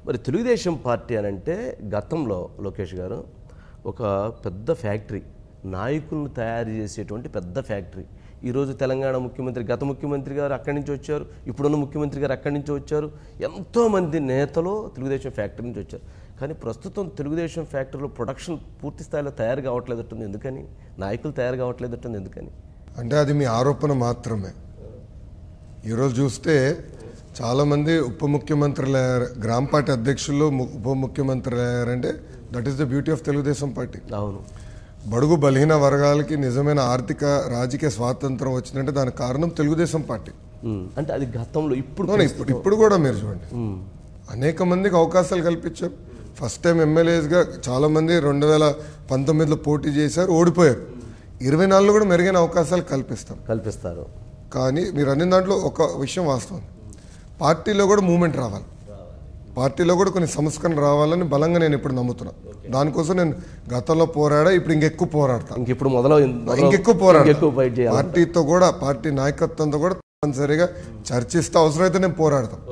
మరి తెలుగుదేశం పార్టీ అనంటే గతంలో లోకేష్ గారు ఒక పెద్ద ఫ్యాక్టరీ, నాయకులను తయారు చేసేటువంటి పెద్ద ఫ్యాక్టరీ. ఈరోజు తెలంగాణ ముఖ్యమంత్రి, గత ముఖ్యమంత్రి గారు అక్కడి నుంచి వచ్చారు, ఇప్పుడున్న ముఖ్యమంత్రి గారు అక్కడి నుంచి వచ్చారు. ఎంతోమంది నేతలు తెలుగుదేశం ఫ్యాక్టరీ నుంచి వచ్చారు. కానీ ప్రస్తుతం తెలుగుదేశం ఫ్యాక్టరీలో ప్రొడక్షన్ పూర్తి స్థాయిలో తయారు కావట్లేదట్టుంది. ఎందుకని? నాయకులు తయారు కావట్లేదట్టుంది. ఎందుకని అంటే అది మీ ఆరోపణ మాత్రమే. ఈరోజు చూస్తే చాలామంది ఉప ముఖ్యమంత్రులు అయ్యారు, గ్రామ పార్టీ అధ్యక్షులు ఉప ముఖ్యమంత్రులు అయ్యారంటే that is the beauty of Telugu Desam party. అవును, బడుగు బలహీన వర్గాలకి నిజమైన ఆర్థిక రాజకీయ స్వాతంత్రం వచ్చిందంటే దానికి కారణం తెలుగుదేశం పార్టీ. అంటే అది గతంలో, ఇప్పుడు కూడా మీరు చూడండి, అనేక మందికి అవకాశాలు కల్పించారు. ఫస్ట్ టైం ఎమ్మెల్యేస్గా చాలా మంది 2019లో పోటీ చేశారు, ఓడిపోయారు. 24లో కూడా మెరుగైన అవకాశాలు కల్పిస్తారు. కానీ మీరు అన్ని దాంట్లో ఒక విషయం వాస్తవం, పార్టీలో కూడా మూమెంట్ రావాలి, పార్టీలో కూడా కొన్ని సంస్కరణ రావాలని బలంగా నేను ఇప్పుడు నమ్ముతున్నా. దానికోసం నేను గతంలో పోరాడా, ఇప్పుడు ఇంకెక్కువ పోరాడతాను, ఇంకెక్కువ పోరాడతాను. పార్టీతో కూడా, పార్టీ నాయకత్వంతో కూడా తప్పనిసరిగా చర్చిస్తే అవసరమైతే నేను పోరాడతాను.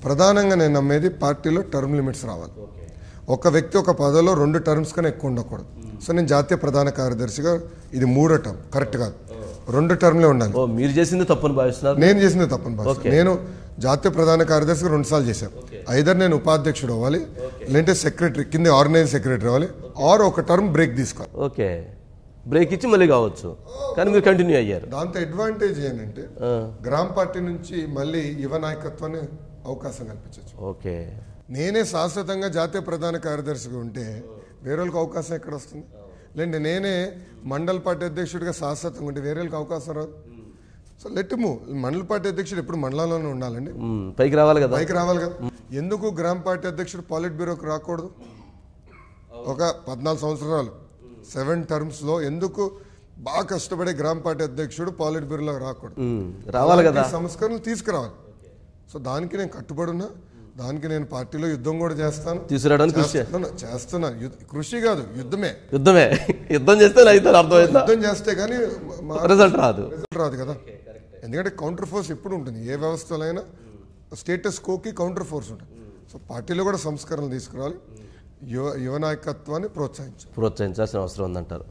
ప్రధానంగా నేను నమ్మేది పార్టీలో టర్మ్ లిమిట్స్ రావాలి. ఒక వ్యక్తి ఒక పదవిలో 2 టర్మ్స్ కన్నా ఎక్కువ ఉండకూడదు. సో నేను జాతీయ ప్రధాన కార్యదర్శిగా ఇది 3వ టర్మ్, కరెక్ట్ కాదు, 2 టర్మ్లే ఉండాలి. మీరు చేసింది తప్పని భావిస్తున్నారు? నేను చేసింది తప్పని భావిస్తున్నాను. నేను జాతీయ ప్రధాన కార్యదర్శిగా 2 సార్లు చేశాను. ఐదర్ నేను ఉపాధ్యక్షుడు అవ్వాలి, లేదంటే సెక్రటరీ కింద ఆర్గనైజింగ్ సెక్రటరీ అవ్వాలి, ఆర్ ఒక టర్మ్ బ్రేక్ తీసుకోవాలి. ఓకే, బ్రేక్ ఇచ్చి మళ్ళీ కావచ్చు, కానీ మీరు కంటిన్యూ అయ్యారు. దాంతో అడ్వాంటేజ్ ఏంటంటే గ్రామ పార్టీ నుంచి మళ్ళీ యువ నాయకత్వాన్ని అవకాశం కల్పించవచ్చు. ఓకే, నేనే శాశ్వతంగా జాతీయ ప్రధాన కార్యదర్శిగా ఉంటే వేరే వాళ్ళకి అవకాశం ఎక్కడ వస్తుంది? లేదంటే నేనే మండల పార్టీ అధ్యక్షుడిగా శాశ్వతంగా ఉంటే వేరే వాళ్ళకి అవకాశం రాదు. So let move. మండల పార్టీ అధ్యక్షుడు ఎప్పుడు మండలంలోనే ఉండాలండి, పైకి రావాలి కదా. ఎందుకు గ్రామ పార్టీ అధ్యక్షుడు పాలిట్ బ్యూరోకి రాకూడదు? ఒక 14 సంవత్సరాలు 7 టర్మ్స్లో ఎందుకు బాగా కష్టపడే గ్రామ పార్టీ అధ్యక్షుడు పాలిట్ బ్యూరోలోకి రావాలి కదా. సంస్కరణలు తీసుకురావాలి. సో దానికి నేను కట్టుబడి ఉన్నా, దానికి నేను పార్టీలో యుద్ధం కూడా చేస్తాను, తీసుకురావడానికి చేస్తున్నా. కృషి కాదు, యుద్ధం చేస్తే యుద్ధం చేస్తే కానీ రిజల్ట్ రాదు కదా. ఎందుకంటే కౌంటర్ ఫోర్స్ ఎప్పుడు ఉంటుంది, ఏ వ్యవస్థలో అయినా స్టేటస్ కోకి కౌంటర్ ఫోర్స్ ఉంటుంది. సో పార్టీలో కూడా సంస్కరణలు తీసుకురావాలి, యువ నాయకత్వాన్ని ప్రోత్సహించాల్సిన అవసరం ఉందంటారు.